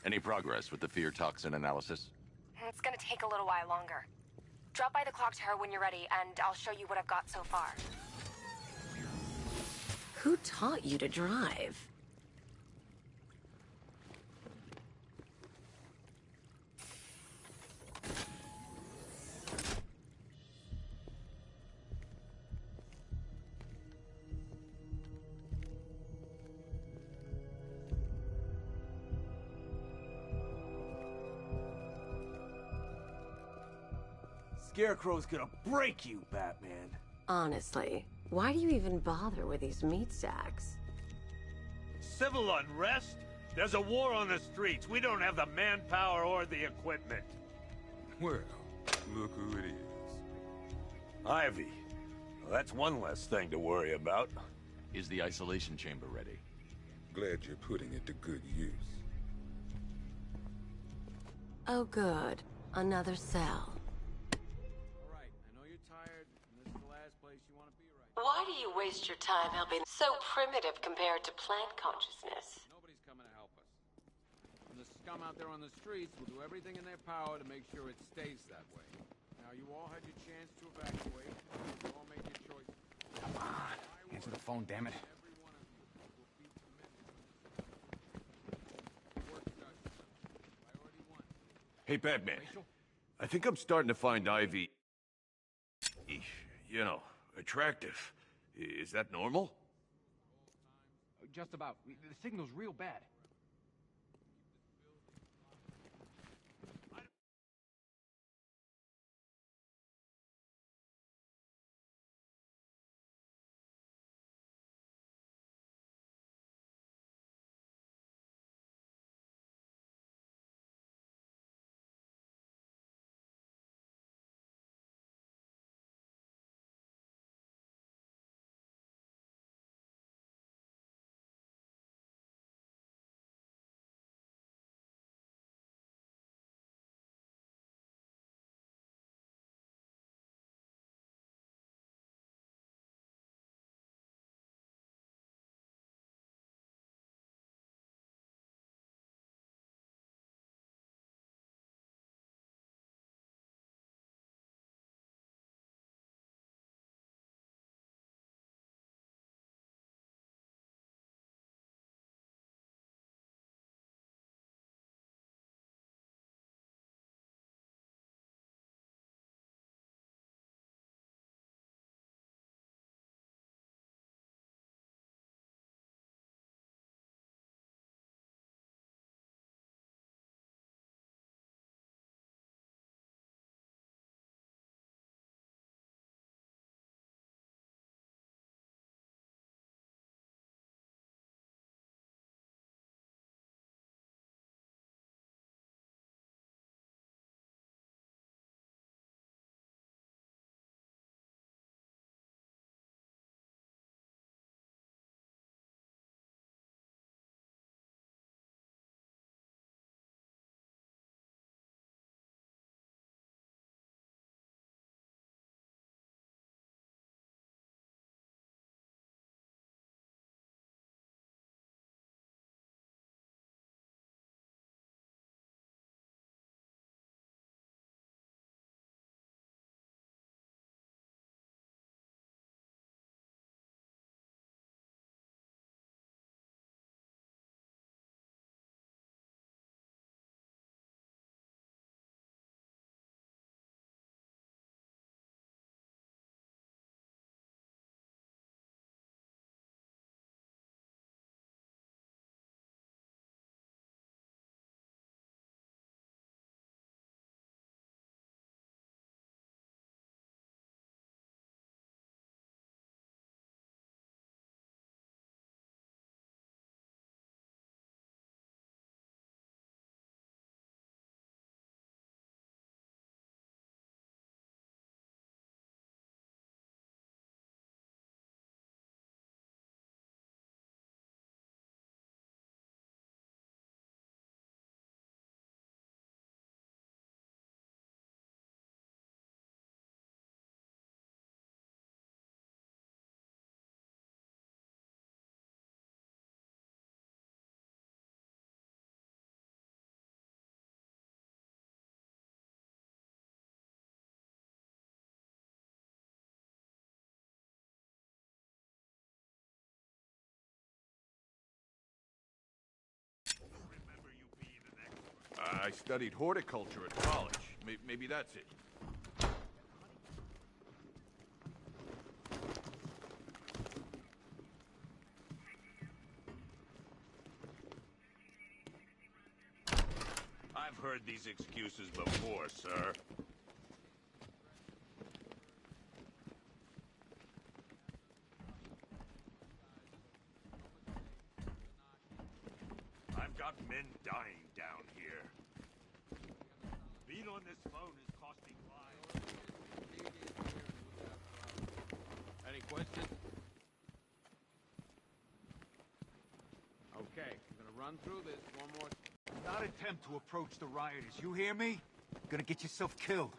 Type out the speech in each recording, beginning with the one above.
Any progress with the fear toxin analysis? It's gonna take a little while longer. Drop by the clock tower when you're ready, and I'll show you what I've got so far. Who taught you to drive? Scarecrow's gonna break you, Batman. Honestly, why do you even bother with these meat sacks? Civil unrest? There's a war on the streets. We don't have the manpower or the equipment. Well, look who it is. Ivy. Well, that's one less thing to worry about. Is the isolation chamber ready? Glad you're putting it to good use. Oh good, another cell. Alright, I know you're tired, and this is the last place you want to be right now. Why do you waste your time helping so primitive compared to plant consciousness? Nobody's coming to help us. And the scum out there on the streets will do everything in their power to make sure it stays that way. Now, you all had your chance to evacuate. You all made your choice. Come on. Answer the phone, damn it. Every one of you will be tremendous. Work done. Priority one. Hey, Batman. Rachel? I think I'm starting to find Ivy... you know, attractive. Is that normal? Just about. The signal's real bad. I studied horticulture at college. Maybe that's it. I've heard these excuses before, sir. I've got men dying down here. Being on this phone is costing lives. Any questions? Okay, I'm gonna run through this one more. Do not attempt to approach the rioters. You hear me? You're gonna get yourself killed.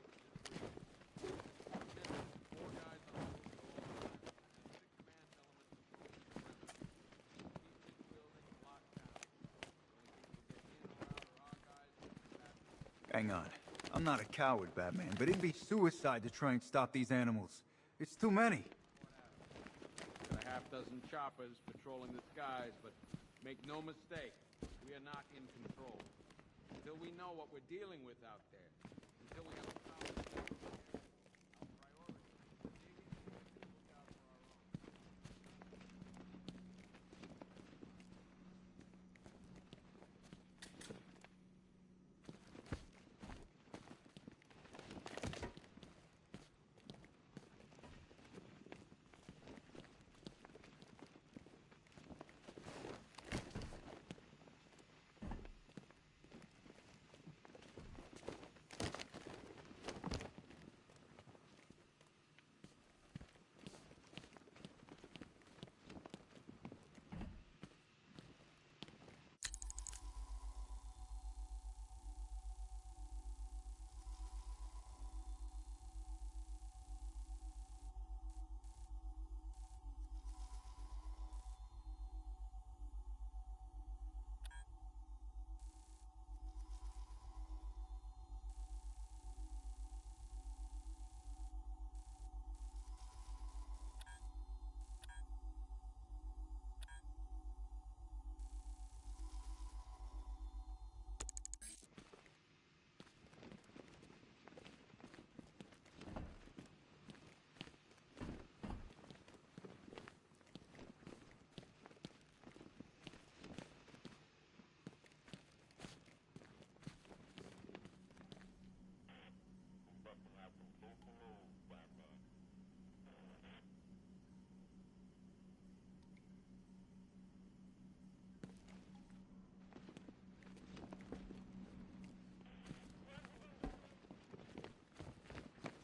Hang on. I'm not a coward, Batman, but it'd be suicide to try and stop these animals. It's too many. Got a half-dozen choppers patrolling the skies, but make no mistake, we are not in control. Until we know what we're dealing with out there, until we have the power to take care, our priority is digging and look out for our own.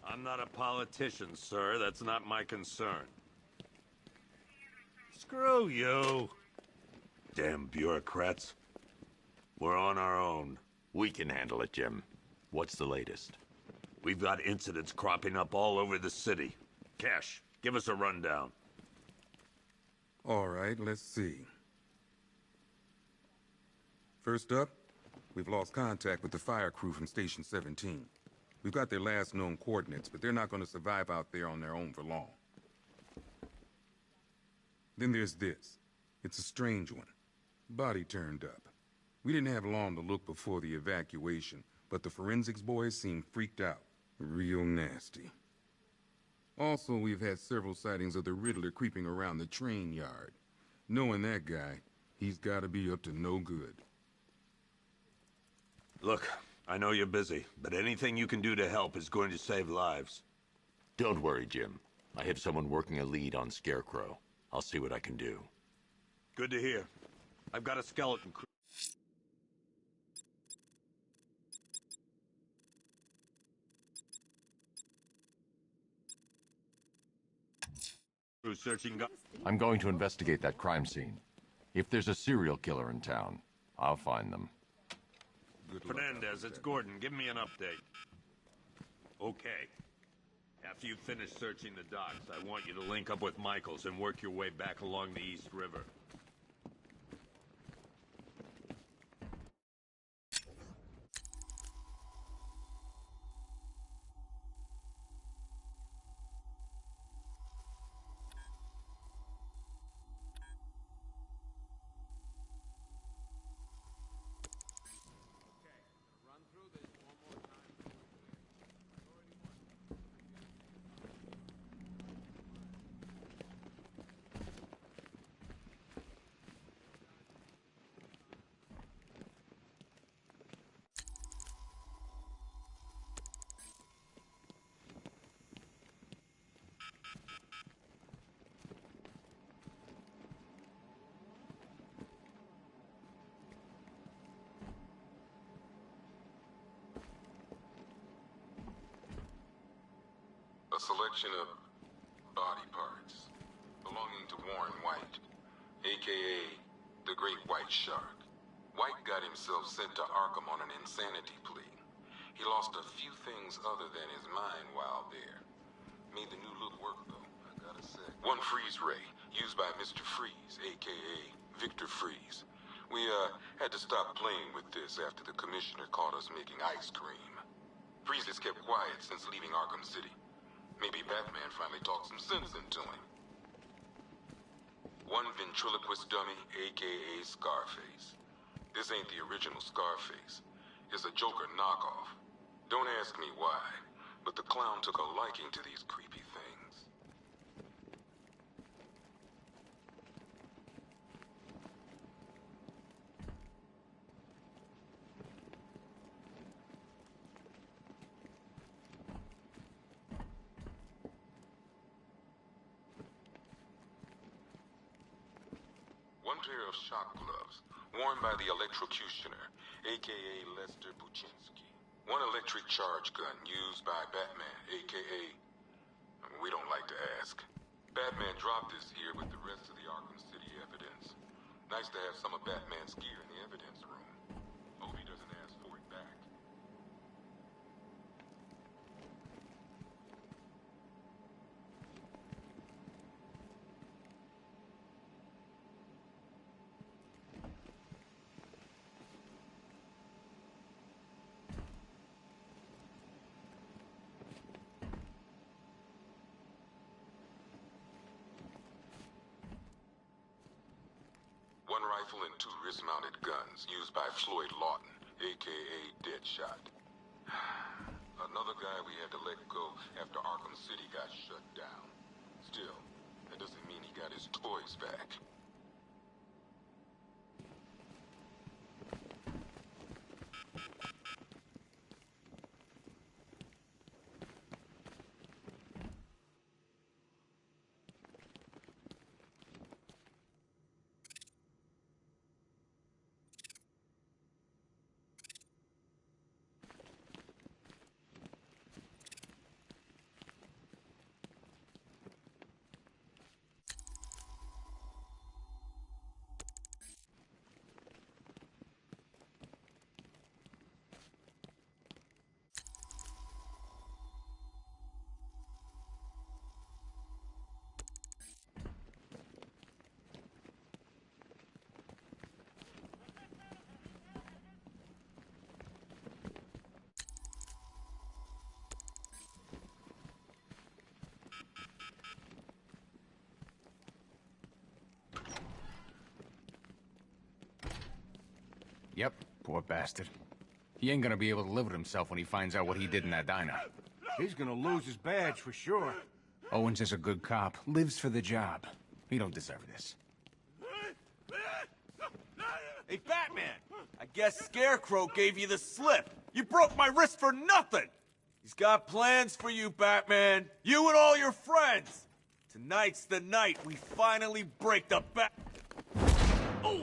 I'm not a politician, sir. That's not my concern. Screw you. Damn bureaucrats. We're on our own. We can handle it, Jim. What's the latest? We've got incidents cropping up all over the city. Cash, give us a rundown. All right, let's see. First up, we've lost contact with the fire crew from Station 17. We've got their last known coordinates, but they're not going to survive out there on their own for long. Then there's this. It's a strange one. Body turned up. We didn't have long to look before the evacuation, but the forensics boys seem freaked out. Real nasty. Also, we've had several sightings of the Riddler creeping around the train yard. Knowing that guy, he's got to be up to no good. Look, I know you're busy, but anything you can do to help is going to save lives. Don't worry, Jim. I have someone working a lead on Scarecrow. I'll see what I can do. Good to hear. I've got a skeleton crew. Searching. I'm going to investigate that crime scene. If there's a serial killer in town, I'll find them. Fernandez, it's Gordon. Give me an update. Okay. After you finish searching the docks, I want you to link up with Michaels and work your way back along the East River. A selection of body parts belonging to Warren White, a.k.a. the Great White Shark. White got himself sent to Arkham on an insanity plea. He lost a few things other than his mind while there. Made the new look work, though, I gotta say. One freeze ray, used by Mr. Freeze, a.k.a. Victor Freeze. We, had to stop playing with this after the commissioner caught us making ice cream. Freeze has kept quiet since leaving Arkham City. Maybe Batman finally talked some sense into him. One ventriloquist dummy, a.k.a. Scarface. This ain't the original Scarface. It's a Joker knockoff. Don't ask me why, but the clown took a liking to these creepy things. One pair of shock gloves, worn by the electrocutioner, a.k.a. Lester Buczynski. One electric charge gun used by Batman, a.k.a. we don't like to ask. Batman dropped this here with the rest of the Arkham City evidence. Nice to have some of Batman's gear in the evidence room. Hope he doesn't ask for it back. One rifle and two wrist-mounted guns used by Floyd Lawton, a.k.a. Deadshot. Another guy we had to let go after Arkham City got shut down. Still, that doesn't mean he got his toys back. Yep, poor bastard. He ain't gonna be able to live with himself when he finds out what he did in that diner. He's gonna lose his badge for sure. Owens is a good cop, lives for the job. He don't deserve this. Hey, Batman! I guess Scarecrow gave you the slip. You broke my wrist for nothing! He's got plans for you, Batman. You and all your friends. Tonight's the night we finally break the Bat... Oh!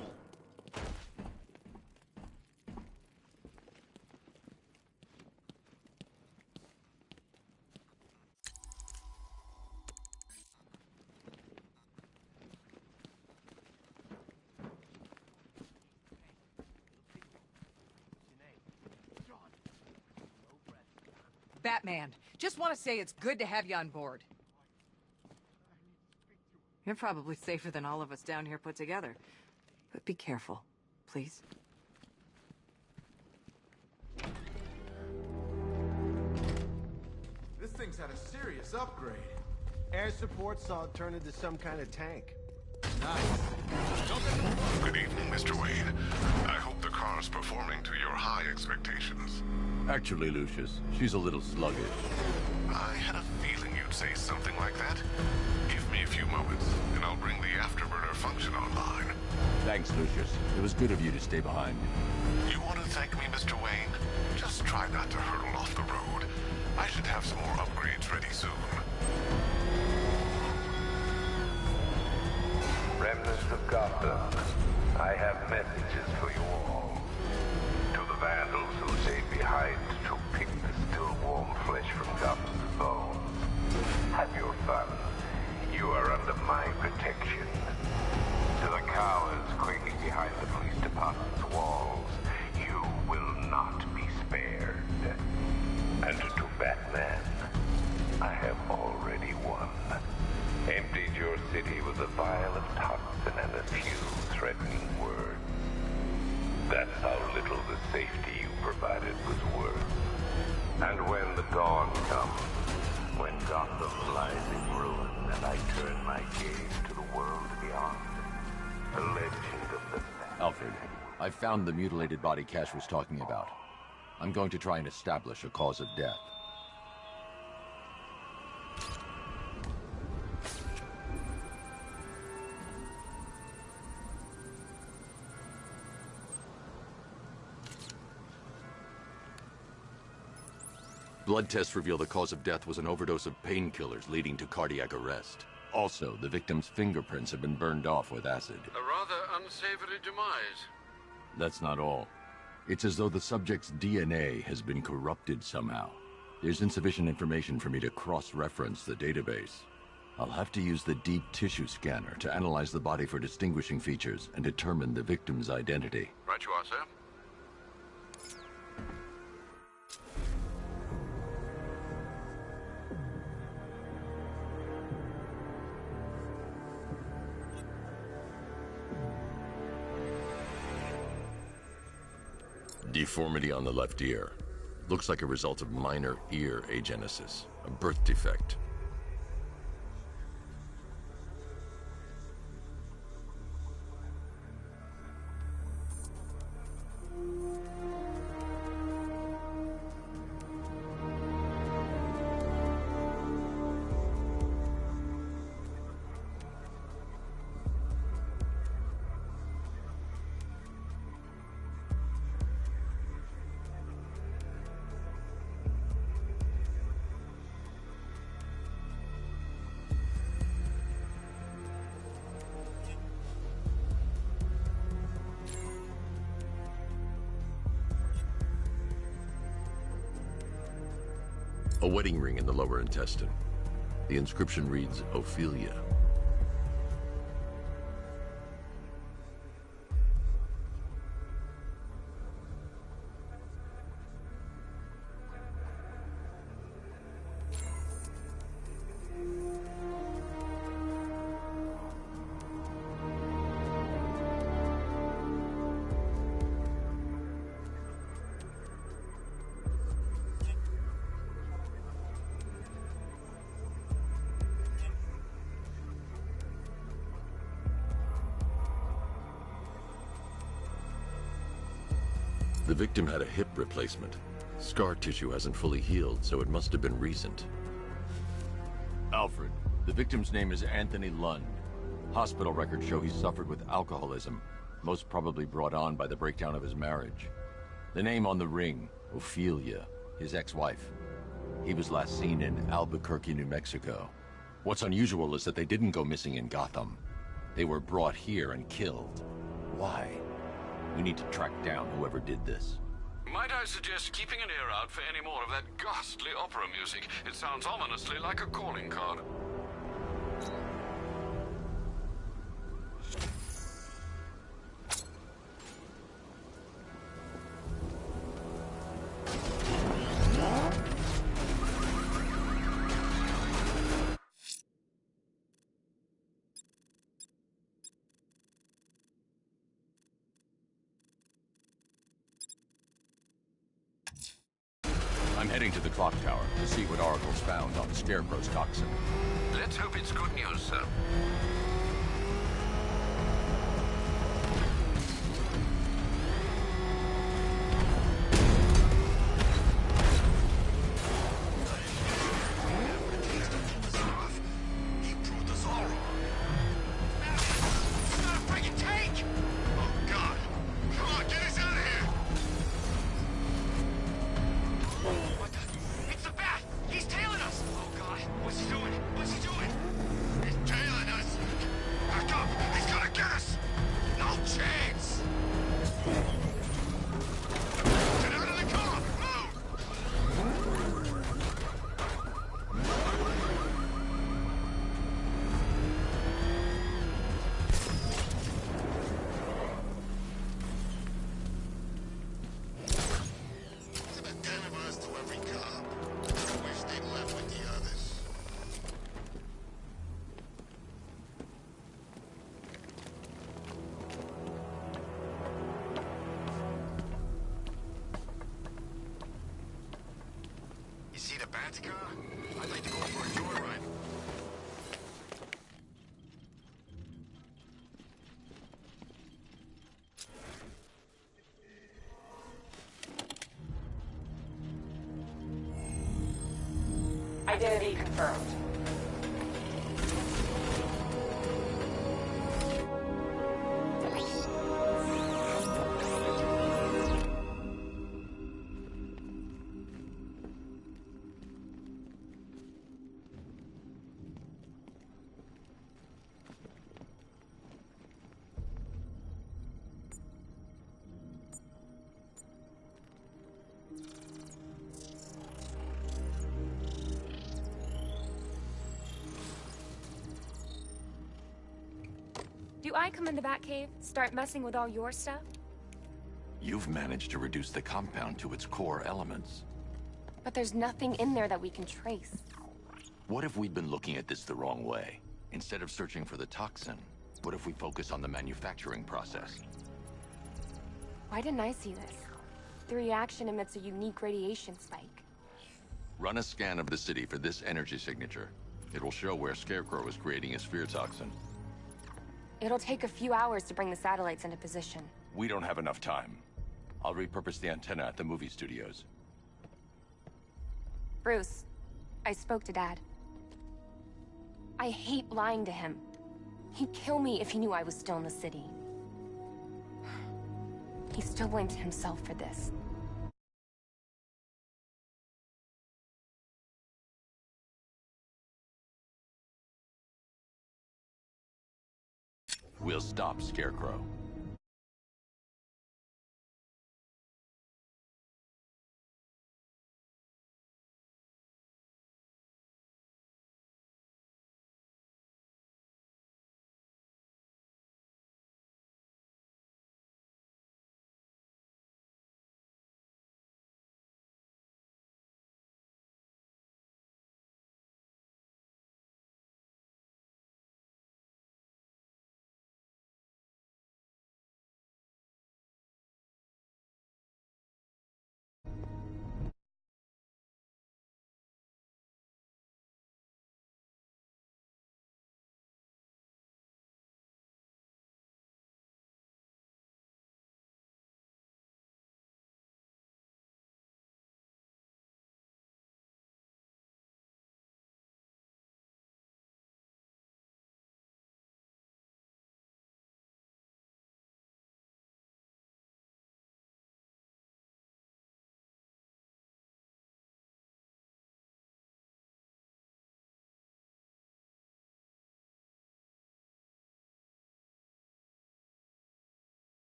Batman, just want to say it's good to have you on board. You're probably safer than all of us down here put together. But be careful, please. This thing's had a serious upgrade. Air support saw it turn into some kind of tank. Nice. Good evening, Mr. Wayne. I hope the car's performing to your high expectations. Actually, Lucius, she's a little sluggish. I had a feeling you'd say something like that. Give me a few moments, and I'll bring the afterburner function online. Thanks, Lucius. It was good of you to stay behind. You want to thank me, Mr. Wayne? Just try not to hurtle off the road. I should have some more upgrades ready soon. Remnants of Gotham, I have messages for you all. To the vandals who stayed behind to pick the still warm flesh from Gotham's bones. of toxin and a few threatening words. That's how little the safety you provided was worth. And when the dawn comes, when Gotham lies in ruin, and I turn my gaze to the world beyond, the legend of the... Alfred, I found the mutilated body Cash was talking about. I'm going to try and establish a cause of death. Blood tests reveal the cause of death was an overdose of painkillers leading to cardiac arrest. Also, the victim's fingerprints have been burned off with acid. A rather unsavory demise. That's not all. It's as though the subject's DNA has been corrupted somehow. There's insufficient information for me to cross-reference the database. I'll have to use the deep tissue scanner to analyze the body for distinguishing features and determine the victim's identity. Right you are, sir. Deformity on the left ear. Looks like a result of minor ear agenesis, a birth defect. A wedding ring in the lower intestine. The inscription reads, Ophelia. The victim had a hip replacement. Scar tissue hasn't fully healed, so it must have been recent. Alfred, the victim's name is Anthony Lund. Hospital records show he suffered with alcoholism, most probably brought on by the breakdown of his marriage. The name on the ring, Ophelia, his ex-wife. He was last seen in Albuquerque, New Mexico. What's unusual is that they didn't go missing in Gotham. They were brought here and killed. Why? We need to track down whoever did this. Might I suggest keeping an ear out for any more of that ghastly opera music? It sounds ominously like a calling card. I'm heading to the clock tower to see what Oracle's found on Scarecrow's toxin. Let's hope it's good news, sir. He proved us all wrong. It's not a friggin' tank! Oh, God. Come on, get us out of here! What the? It's the bat! He's tailing us! Oh, God. What's he doing? What's he doing? He's tailing us! Gattaca? I'd like to go for a joyride. Identity confirmed. Do I come in the Batcave, start messing with all your stuff? You've managed to reduce the compound to its core elements. But there's nothing in there that we can trace. What if we'd been looking at this the wrong way? Instead of searching for the toxin, what if we focus on the manufacturing process? Why didn't I see this? The reaction emits a unique radiation spike. Run a scan of the city for this energy signature. It will show where Scarecrow is creating his fear toxin. It'll take a few hours to bring the satellites into position. We don't have enough time. I'll repurpose the antenna at the movie studios. Bruce, I spoke to Dad. I hate lying to him. He'd kill me if he knew I was still in the city. He still blames himself for this. We'll stop Scarecrow.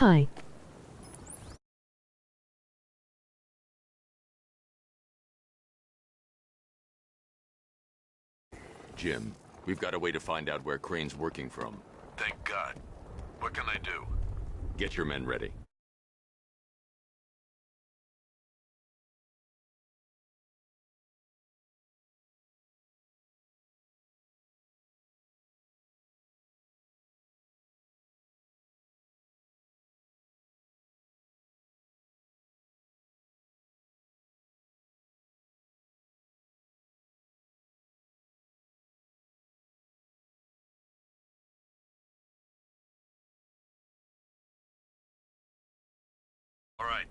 Hi. Jim, we've got a way to find out where Crane's working from. Thank God. What can I do? Get your men ready. All right.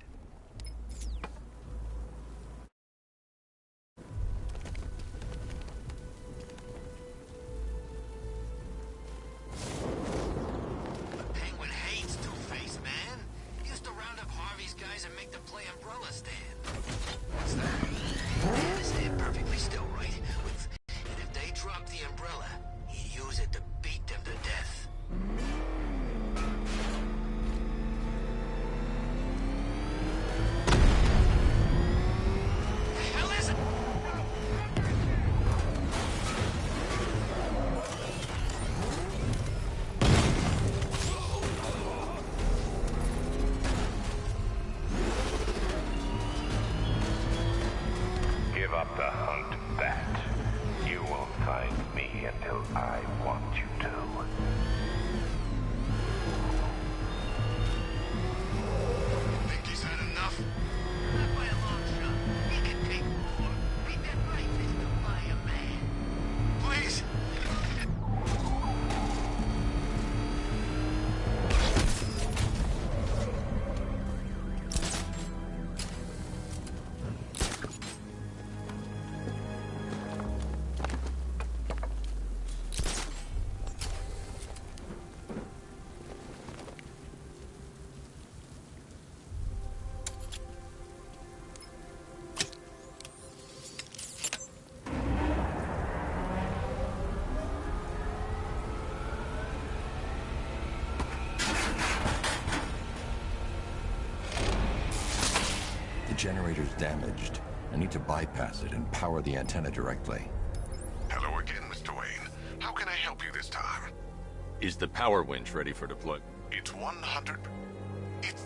Penguin hates Two-Face, man. He used to round up Harvey's guys and make them play Umbrella Stand. What's that? They stand perfectly still, right? And if they drop the umbrella, he'd use it to beat to hunt Bat. You won't find me until I want you to. Think he's had enough? Not by a long shot. He can take more. Ain't that right, Mr. Fireman? Please? The generator's damaged. I need to bypass it and power the antenna directly. Hello again, Mr. Wayne. How can I help you this time? Is the power winch ready for deployment? It's 100... It's...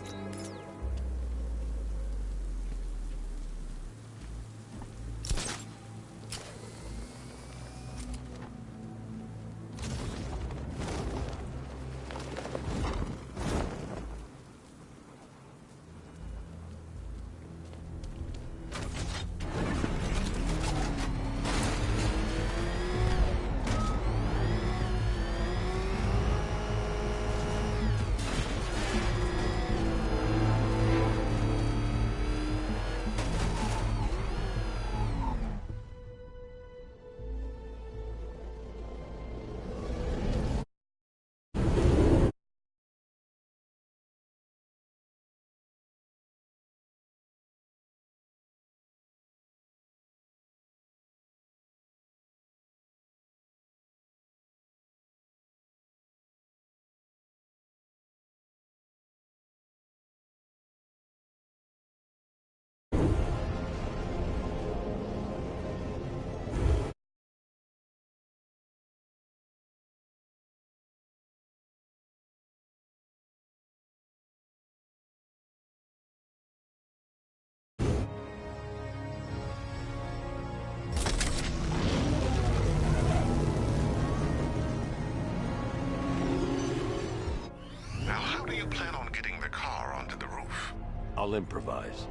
Now, how do you plan on getting the car onto the roof? I'll improvise.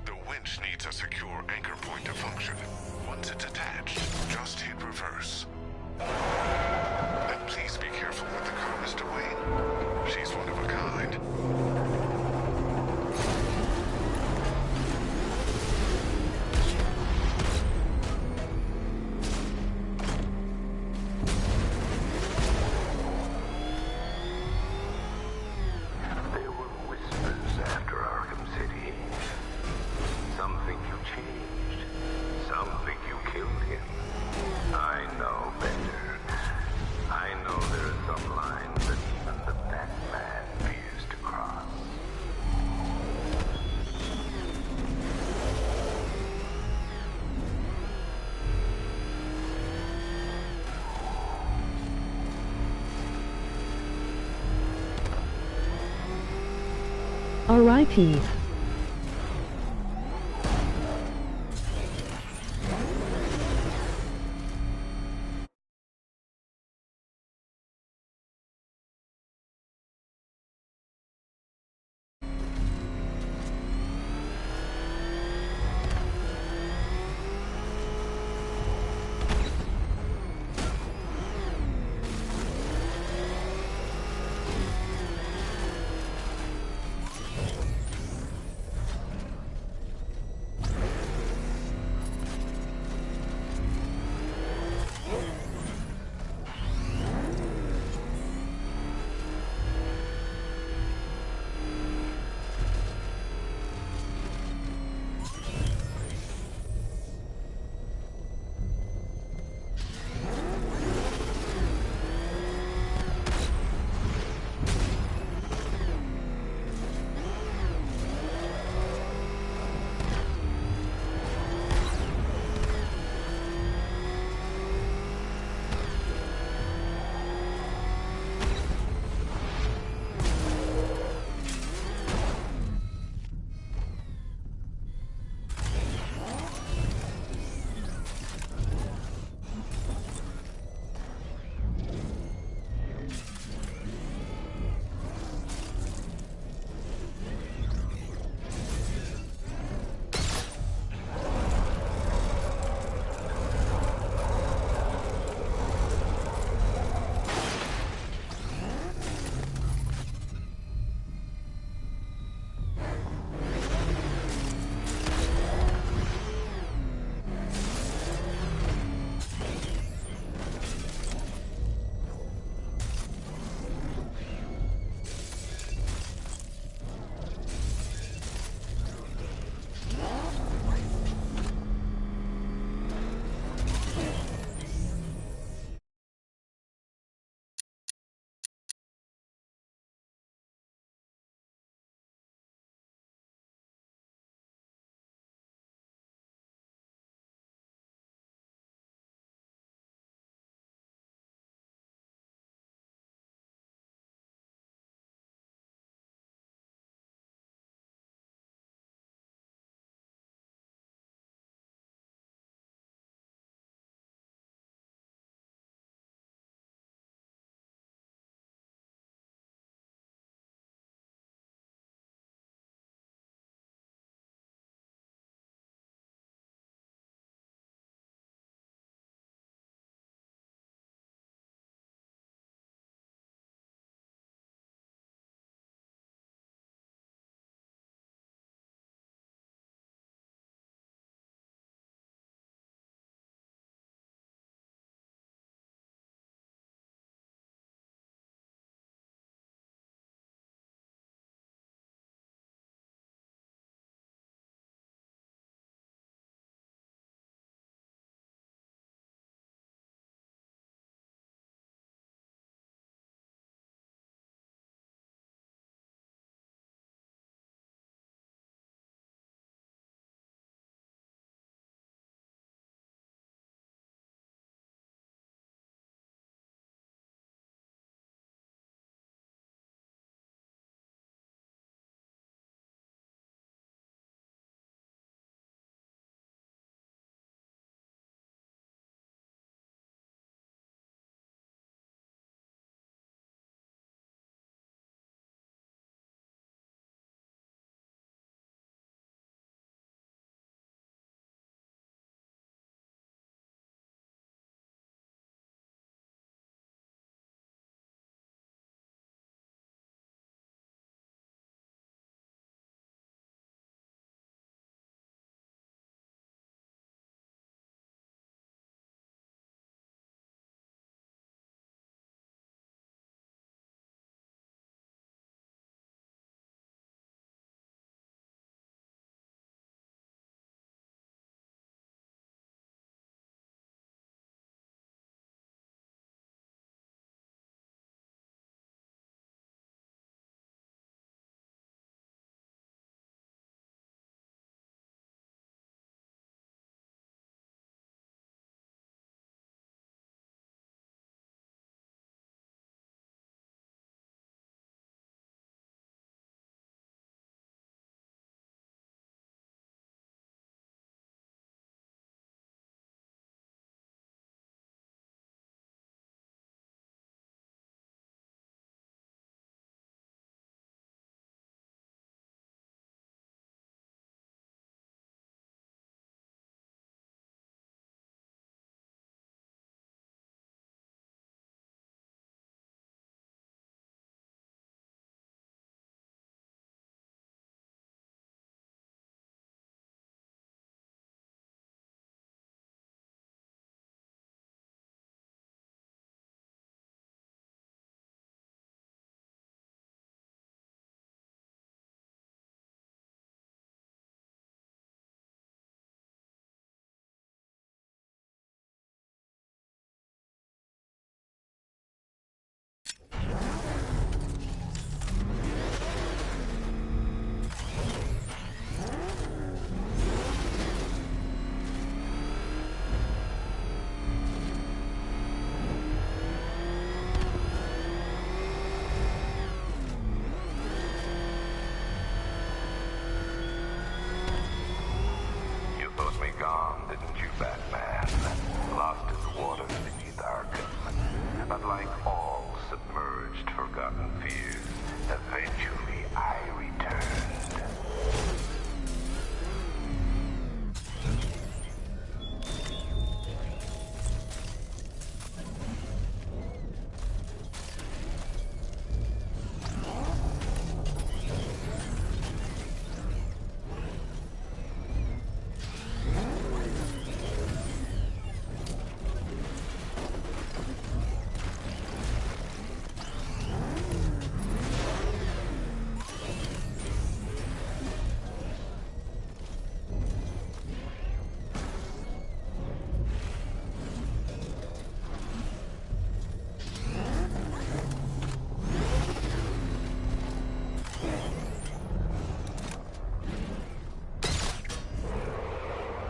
The winch needs a secure anchor point to function. Once it's attached, just hit reverse. And please be careful with the car, Mr. Wayne. She's one of a kind. There were whispers after Arkham City. Some think you changed. Some think you killed him. I know better. I know there are some lines that even the Batman fears to cross. R.I.P.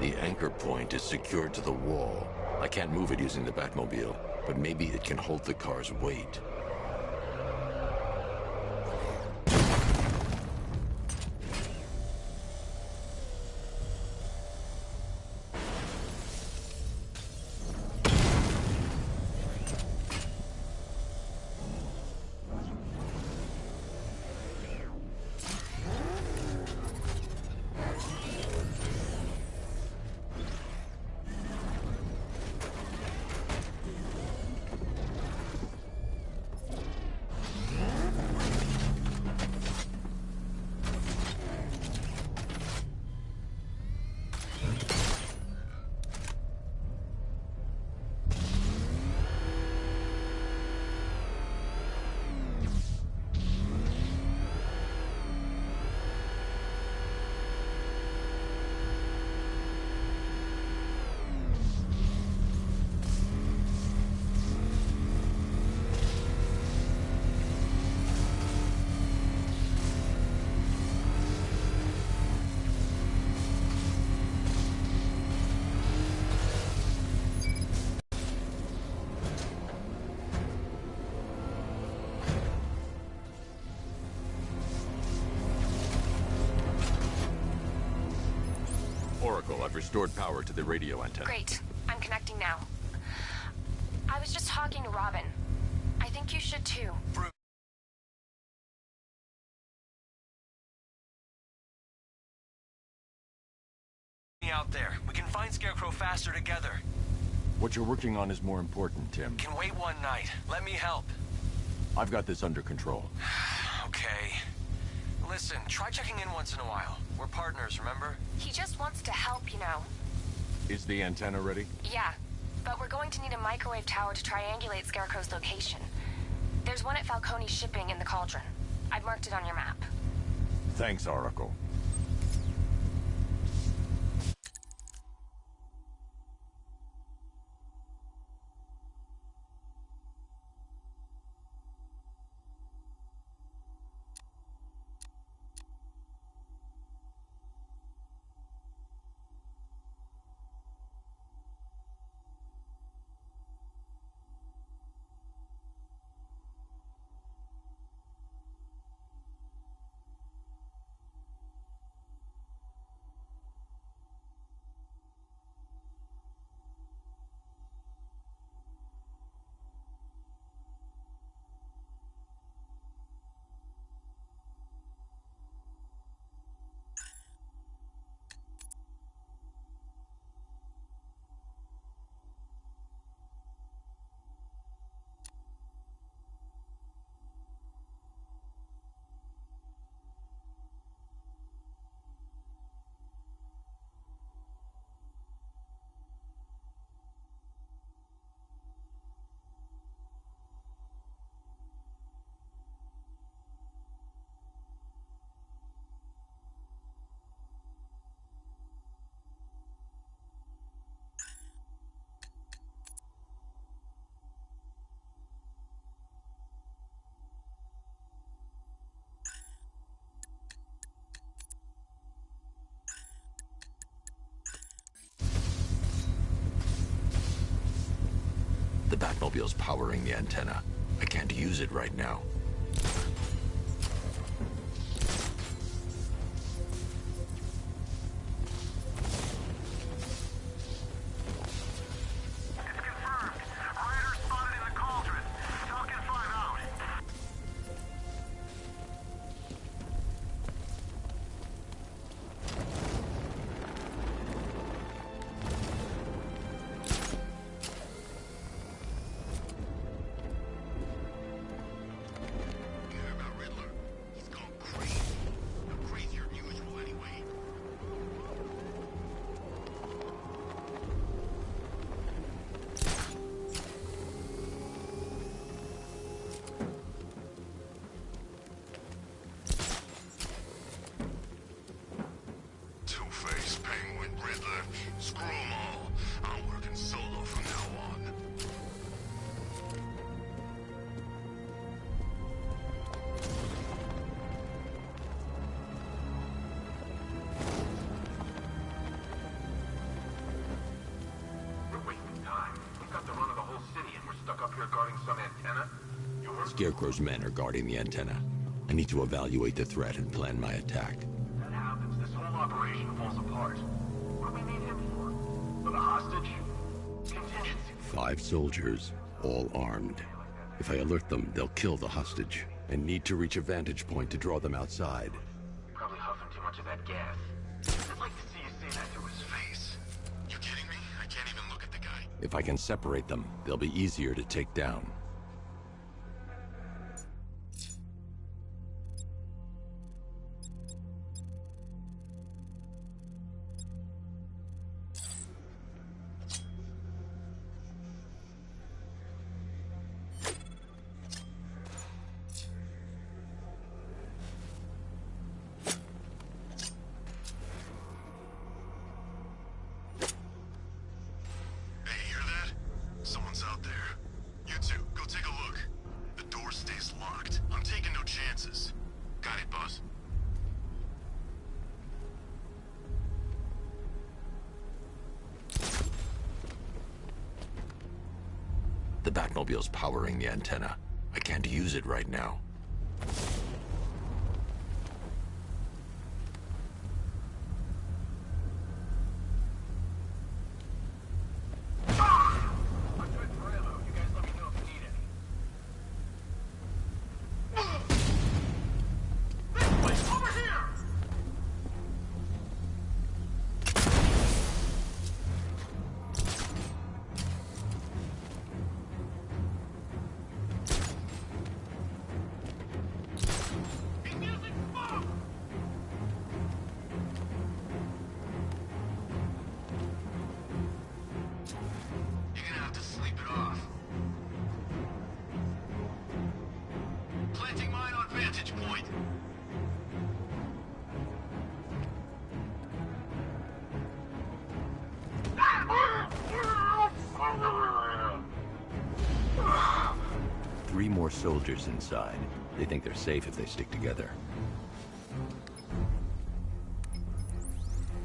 The anchor point is secured to the wall. I can't move it using the Batmobile, but maybe it can hold the car's weight. Oracle, I've restored power to the radio antenna. Great. I'm connecting now. I was just talking to Robin. I think you should too. Out there. We can find Scarecrow faster together. What you're working on is more important, Tim. Can wait one night. Let me help. I've got this under control. Okay. Listen, try checking in once in a while. We're partners, remember? He just wants to help, you know. Is the antenna ready? Yeah, but we're going to need a microwave tower to triangulate Scarecrow's location. There's one at Falcone Shipping in the Cauldron. I've marked it on your map. Thanks, Oracle. The Batmobile's powering the antenna. I can't use it right now. Scarecrow's men are guarding the antenna. I need to evaluate the threat and plan my attack. That happens, this whole operation falls apart. What do we need him for? For the hostage? Contingency. 5 soldiers, all armed. If I alert them, they'll kill the hostage. I need to reach a vantage point to draw them outside. Probably huffing too much of that gas. I'd like to see you say that to his face. You kidding me? I can't even look at the guy. If I can separate them, they'll be easier to take down. The Batmobile's powering the antenna. I can't use it right now. Three more soldiers inside. They think they're safe if they stick together.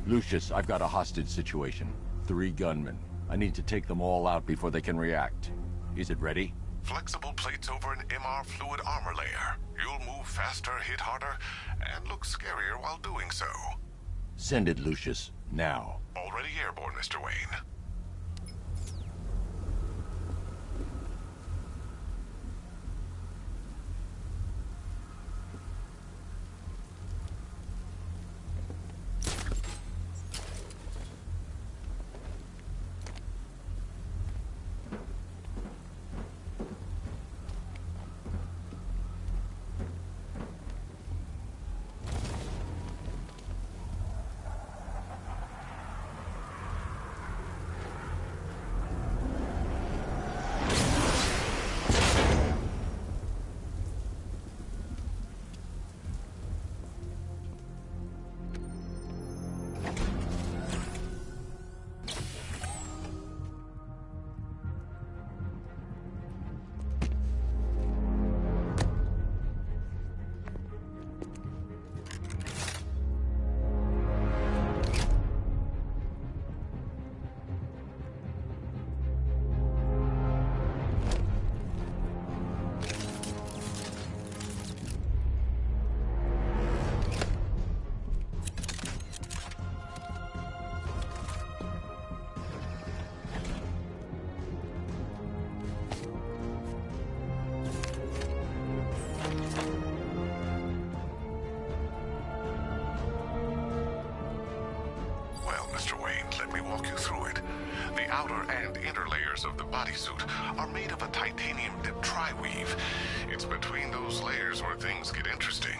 Lucius, I've got a hostage situation. 3 gunmen. I need to take them all out before they can react. Is it ready? Flexible plates over an MR fluid armor layer. You'll move faster, hit harder, and look scarier while doing so. Send it, Lucius. Now. Already airborne, Mr. Wayne. Of the bodysuit are made of a titanium-dipped tri-weave. It's between those layers where things get interesting.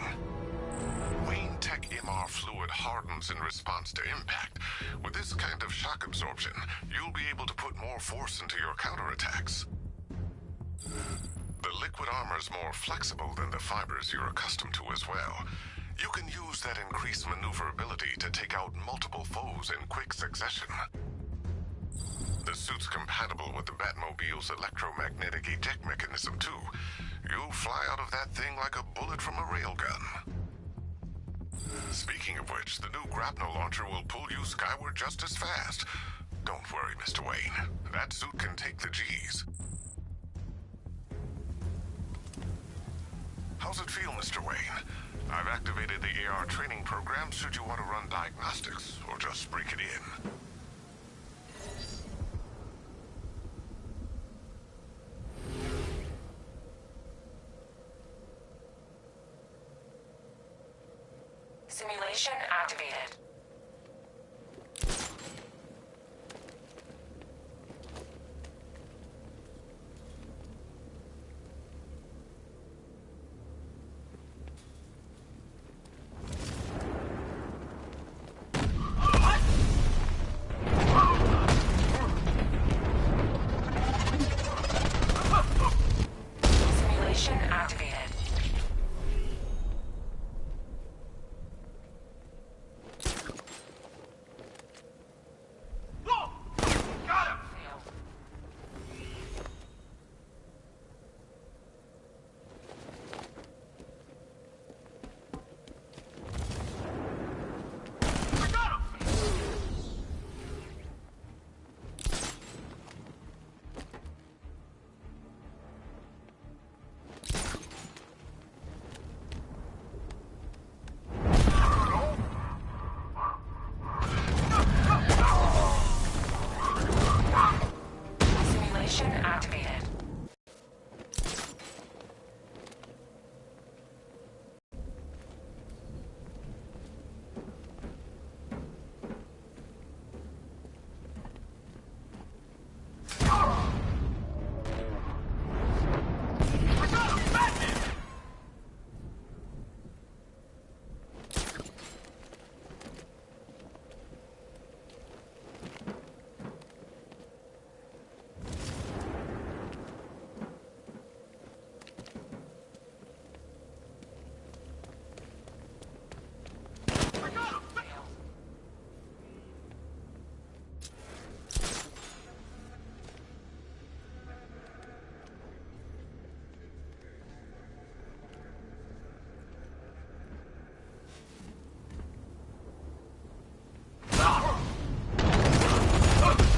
Wayne Tech MR fluid hardens in response to impact. With this kind of shock absorption, you'll be able to put more force into your counterattacks. The liquid armor's more flexible than the fibers you're accustomed to as well. You can use that increased maneuverability to take out multiple foes in quick succession. The suit's compatible with the Batmobile's electromagnetic eject mechanism, too. You'll fly out of that thing like a bullet from a railgun. Speaking of which, the new grapnel launcher will pull you skyward just as fast. Don't worry, Mr. Wayne. That suit can take the G's. How's it feel, Mr. Wayne? I've activated the AR training program should you want to run diagnostics, or just break it in. Simulation activated. Simulation activated.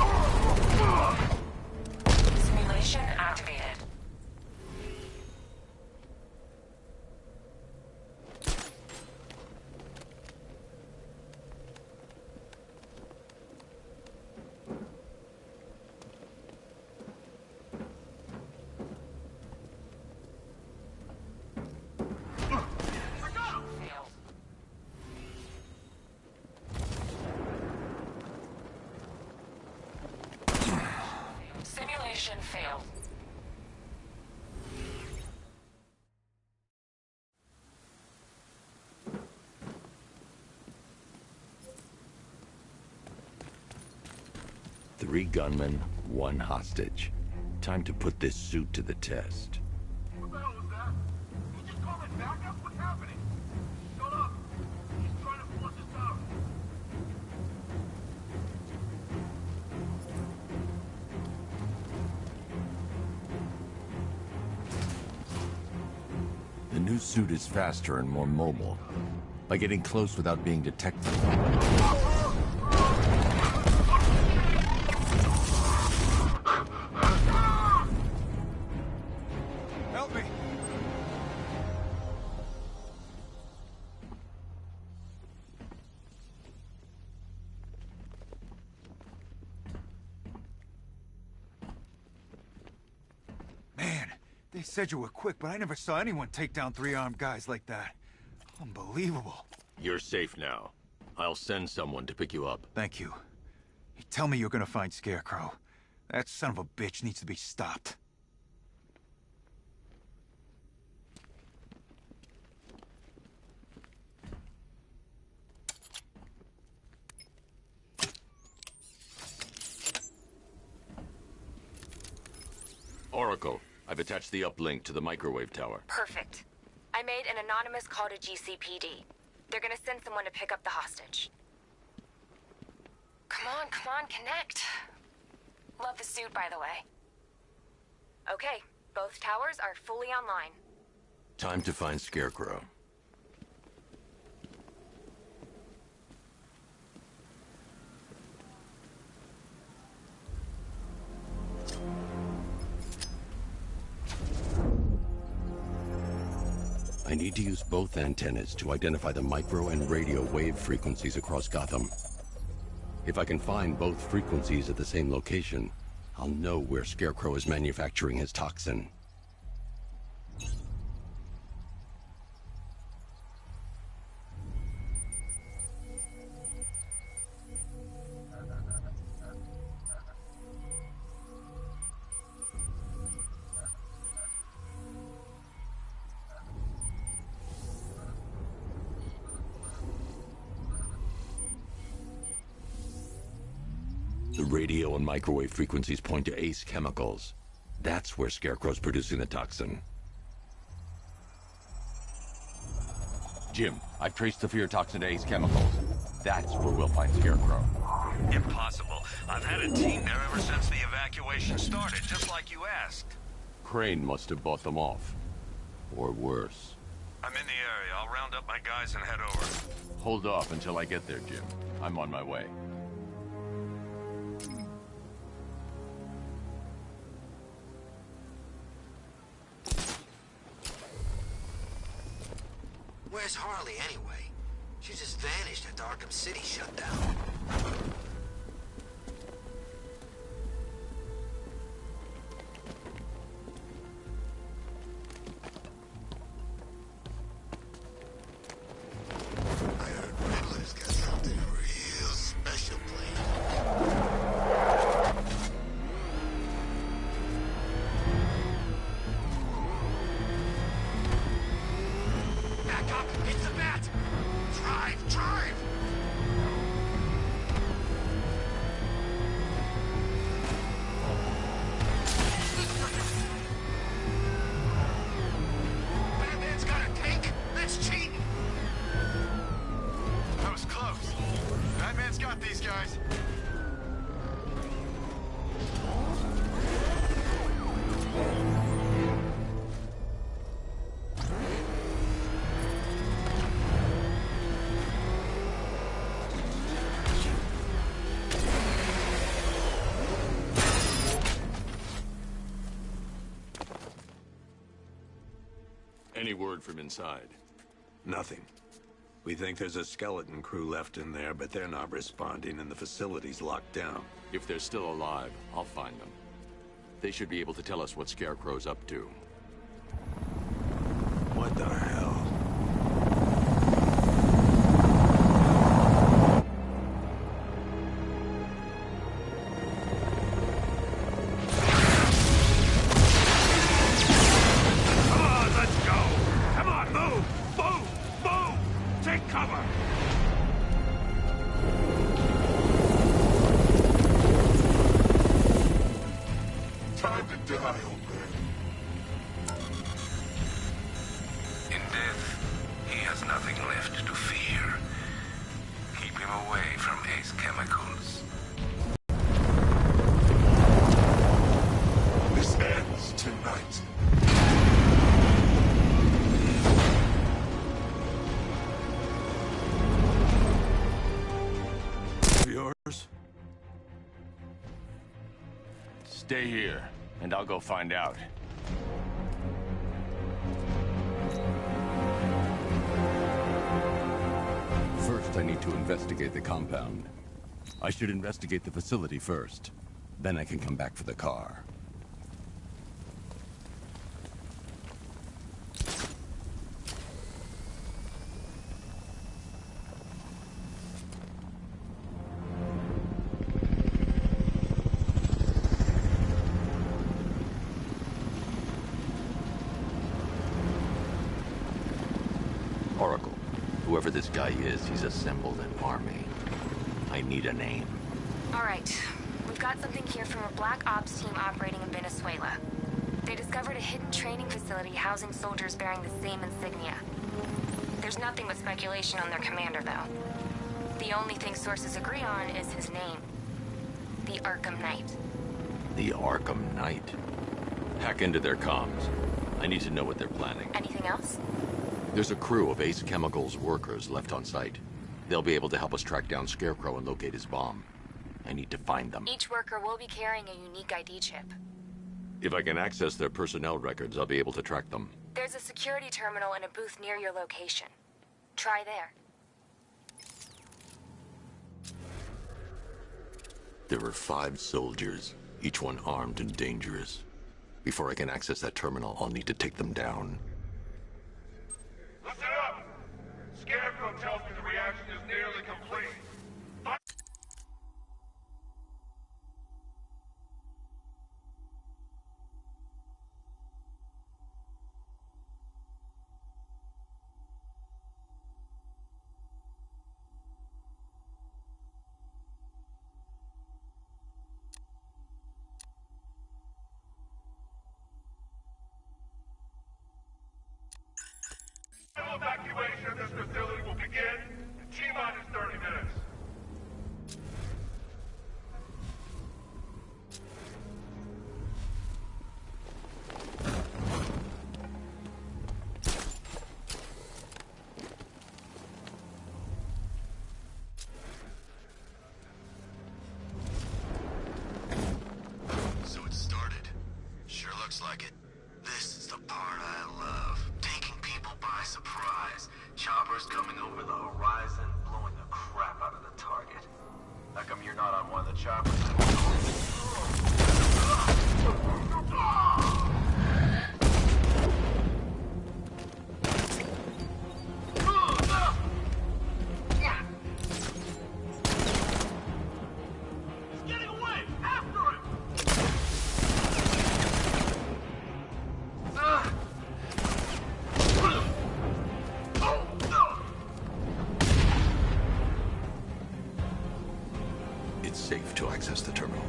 Simulation activated. Simulation activated. Simulation failed. Three gunmen, one hostage. Time to put this suit to the test. What the hell was that? You just call it backup? What's happening? Shut up. He's trying to force us out. The new suit is faster and more mobile. By getting close without being detected. Help me! Man, they said you were quick, but I never saw anyone take down three armed guys like that. Unbelievable. You're safe now. I'll send someone to pick you up. Thank you. You tell me you're gonna find Scarecrow. That son of a bitch needs to be stopped. Oracle, I've attached the uplink to the microwave tower. Perfect. I made an anonymous call to GCPD. They're gonna send someone to pick up the hostage. Come on, connect. Love the suit, by the way. Okay, both towers are fully online. Time to find Scarecrow. I need to use both antennas to identify the micro and radio wave frequencies across Gotham. If I can find both frequencies at the same location, I'll know where Scarecrow is manufacturing his toxin. The radio and microwave frequencies point to Ace Chemicals. That's where Scarecrow's producing the toxin. Jim, I've traced the fear toxin to Ace Chemicals. That's where we'll find Scarecrow. Impossible. I've had a team there ever since the evacuation started, just like you asked. Crane must have bought them off. Or worse. I'm in the area. I'll round up my guys and head over. Hold off until I get there, Jim. I'm on my way. Where's Harley, anyway? She just vanished after Arkham City shut down. I heard Riddler's got something real special planned. Back up! It's the bat! Drive! Drive! Batman's got a tank? That's cheating! That was close. Batman's got these guys. Any word from inside? Nothing. We think there's a skeleton crew left in there, but they're not responding and the facility's locked down. If they're still alive, I'll find them. They should be able to tell us what Scarecrow's up to. What the hell? Come on, let's go! Come on, move! Move! Move! Take cover! Time to die, hombre. In death, he has nothing left to fear. Keep him away from Ace Chemicals. This ends tonight. Yours? Stay here, and I'll go find out. First, I need to investigate the compound. I should investigate the facility first. Then I can come back for the car. Oracle, whoever this guy is, he's assembled an army. I need a name. All right. We've got something here from a Black Ops team operating in Venezuela. They discovered a hidden training facility housing soldiers bearing the same insignia. There's nothing but speculation on their commander, though. The only thing sources agree on is his name. The Arkham Knight. The Arkham Knight. Hack into their comms. I need to know what they're planning. Anything else? There's a crew of Ace Chemicals workers left on site. They'll be able to help us track down Scarecrow and locate his bomb. I need to find them. Each worker will be carrying a unique ID chip. If I can access their personnel records, I'll be able to track them. There's a security terminal in a booth near your location. Try there. There were 5 soldiers, each one armed and dangerous. Before I can access that terminal, I'll need to take them down. Listen up! Scarecrow tells me the reaction is nearly complete. Evacuation of this facility will begin in T-minus 30 minutes. So it started. Sure looks like it. This is the part I love. Taking people by surprise. Choppers coming over the horizon, blowing the crap out of the target. How come you're not on one of the choppers? He's getting away! After him! It's safe to access the terminal.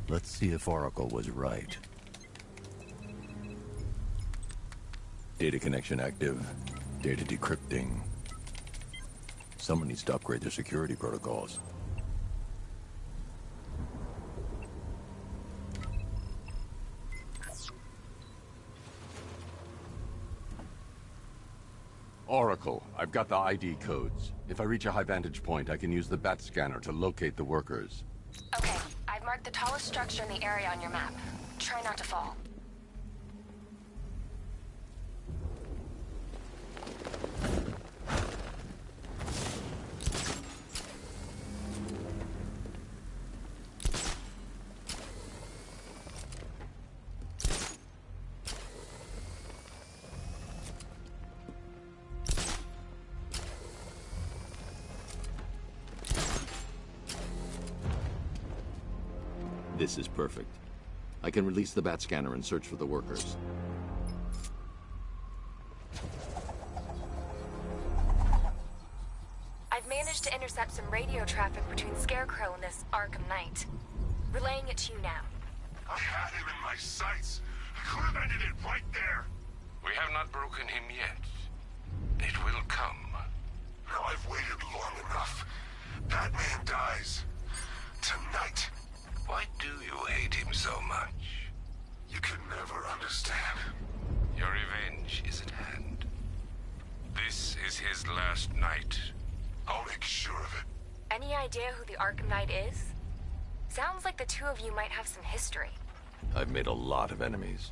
Let's see if Oracle was right. Data connection active. Data decrypting. Someone needs to upgrade their security protocols. Oracle, I've got the ID codes. If I reach a high vantage point, I can use the bat scanner to locate the workers. Okay, I've marked the tallest structure in the area on your map. Try not to fall. This is perfect. I can release the bat scanner and search for the workers. I've managed to intercept some radio traffic between Scarecrow and this Arkham Knight. Relaying it to you now. I had him in my sights. I could have ended it right there. We have not broken him yet. It will come. Now I've waited long enough. Batman dies. Tonight. Why do you hate him so much? You can never understand. Your revenge is at hand. This is his last night. I'll make sure of it. Any idea who the Arkham Knight is? Sounds like the two of you might have some history. I've made a lot of enemies.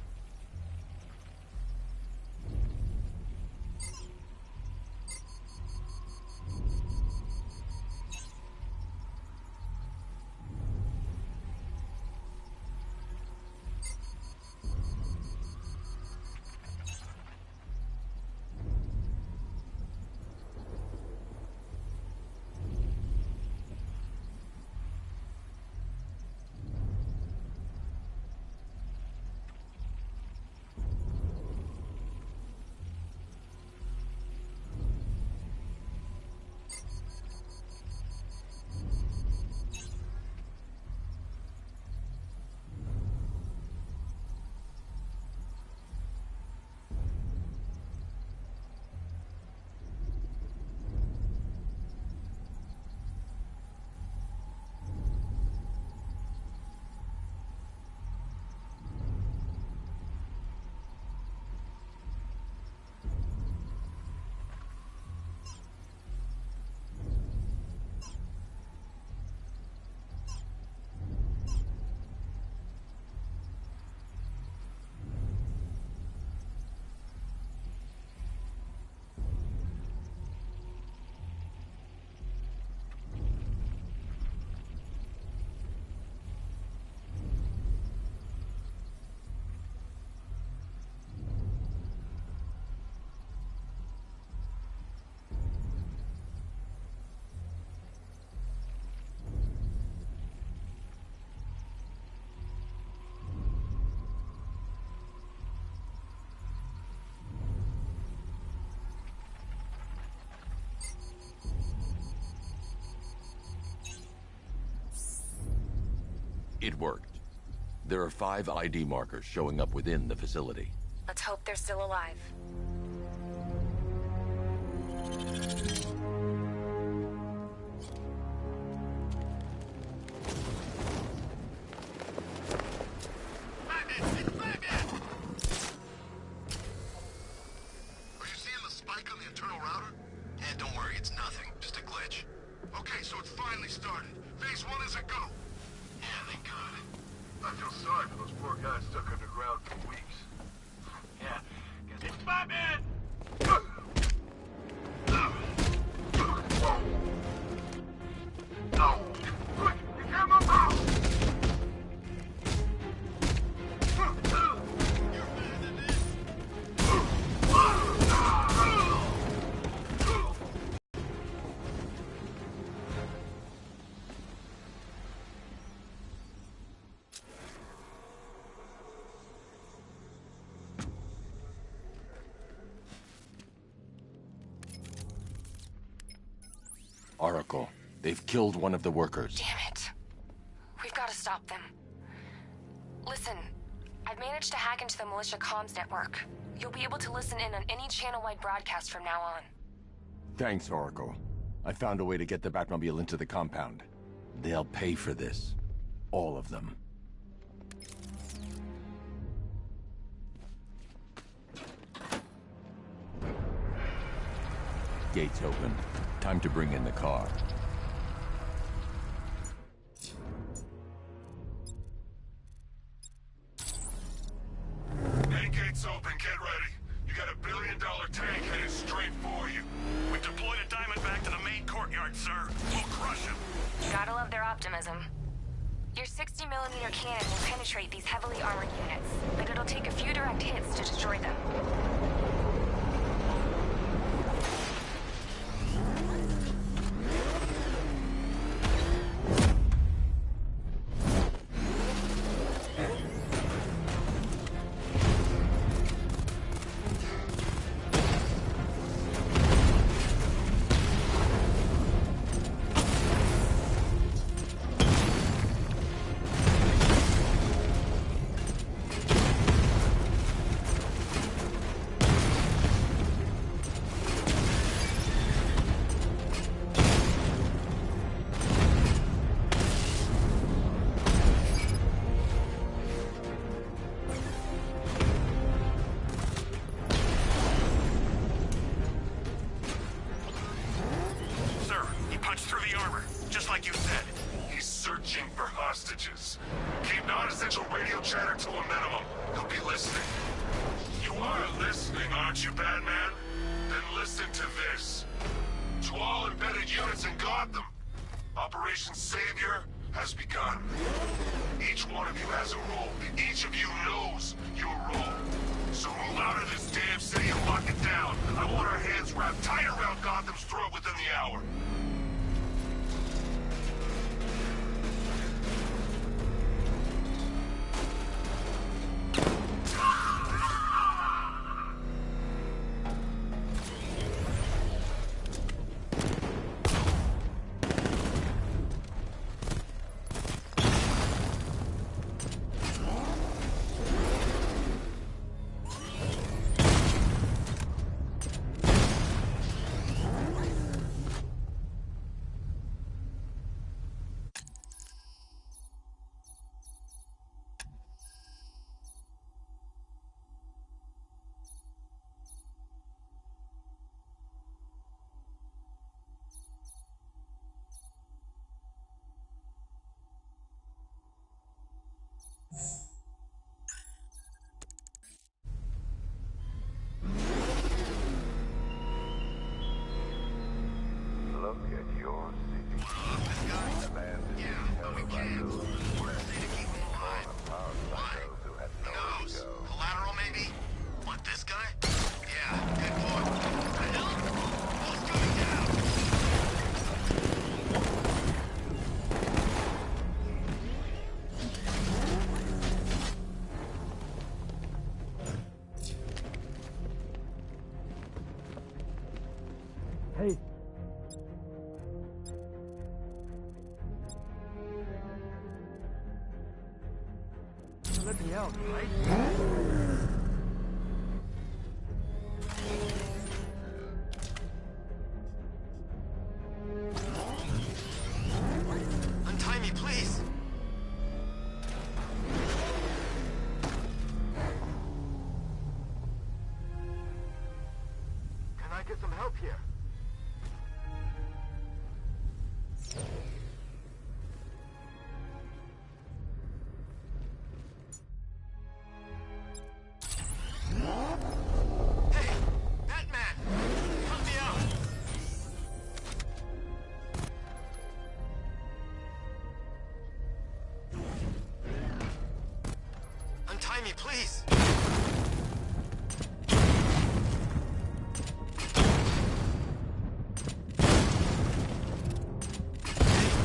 It worked. There are 5 ID markers showing up within the facility. Let's hope they're still alive. Oracle, they've killed one of the workers. Damn it. We've got to stop them. Listen, I've managed to hack into the militia comms network. You'll be able to listen in on any channel-wide broadcast from now on. Thanks, Oracle. I found a way to get the Batmobile into the compound. They'll pay for this. All of them. Gates open. Time to bring in the car. Main gate's open, get ready. You got $1 billion tank headed straight for you. We deployed a Diamondback to the main courtyard, sir. We'll crush him. Gotta love their optimism. Your 60mm cannon will penetrate these heavily armored units, but it'll take a few direct hits to destroy them. Operation Savior has begun. Each one of you has a role. Each of you knows your role. So move out of this damn city and lock it down. I want our hands wrapped tight around Gotham's throat within the hour. Look at your city. The land is held by those who left it, torn apart by those who had nowhere to go. Collateral, maybe? Want this guy? Yeah, good point. I know. What's going down? let me out, right? Untie me, please! Can I get some help here? Hey! Batman! Help me out! Untie me, please!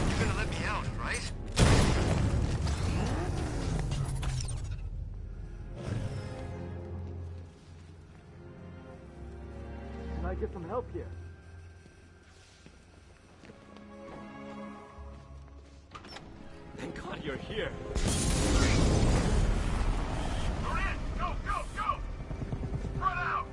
You're gonna let me out, right? Can I get some help here? Thank God you're here. Go, go, go! Spread out!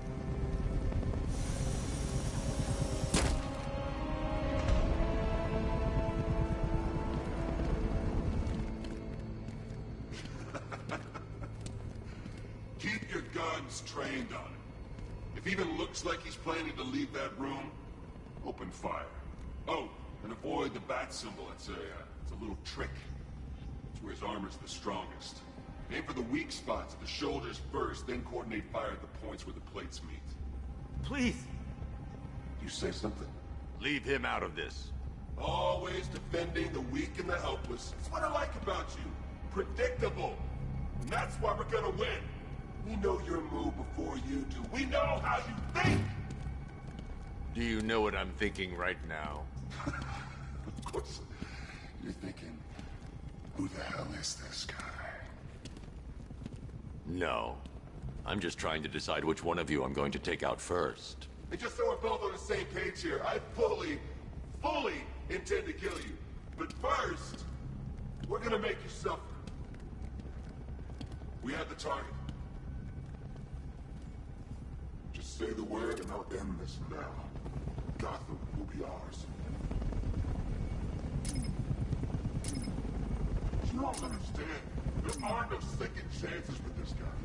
Keep your guns trained on him. If he even looks like he's planning to leave that room, open fire. Oh, and avoid the bat symbol. It's a little trick. It's where his armor's the strongest. Aim for the weak spots at the shoulders first, then coordinate fire at the points where the plates meet. Please. You say something? Leave him out of this. Always defending the weak and the helpless. That's what I like about you. Predictable. And that's why we're gonna win. We know your move before you do. We know how you think! Do you know what I'm thinking right now? Of course. You're thinking, who the hell is this guy? No. I'm just trying to decide which one of you I'm going to take out first. And just so we're both on the same page here, I fully intend to kill you. But first, we're gonna make you suffer. We have the target. Just say the word and I'll end this now. Gotham will be ours. You don't understand. There are no second chances with this guy.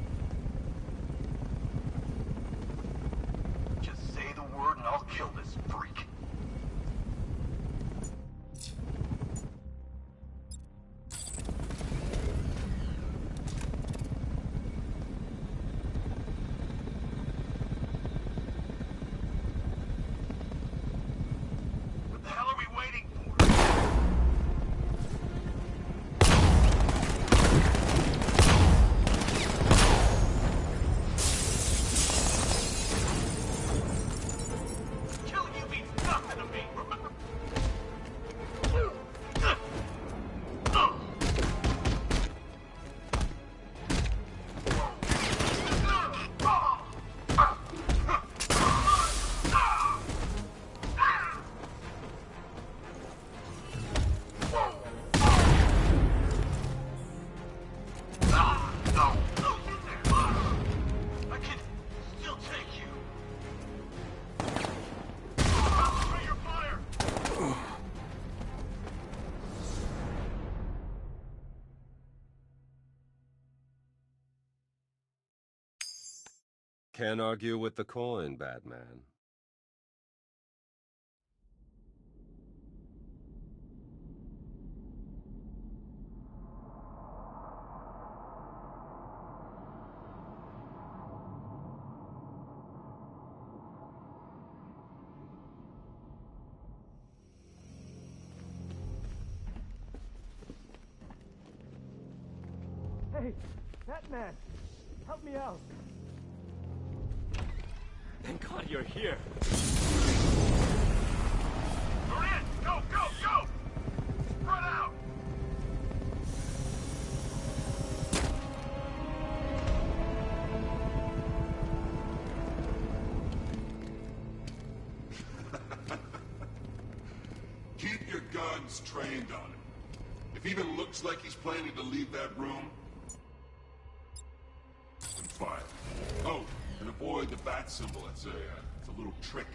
Just say the word and I'll kill this freak. What the hell are we waiting for? Killing you means nothing to me, remember? I can still take you. Concentrate your fire. Can't argue with the coin, Batman. Hey, Batman! Help me out! Thank God you're here. Go, go, go! Spread out! Keep your guns trained on him. If he even looks like he's planning to leave that room, fine. Oh, and avoid the bat symbol. It's a little trick.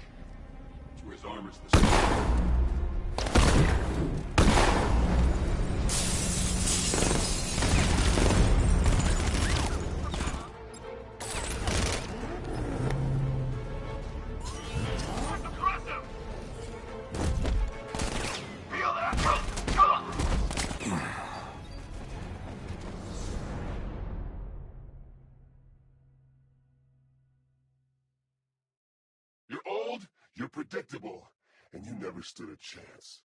It's where his armor's the same. You're old, you're predictable, and you never stood a chance.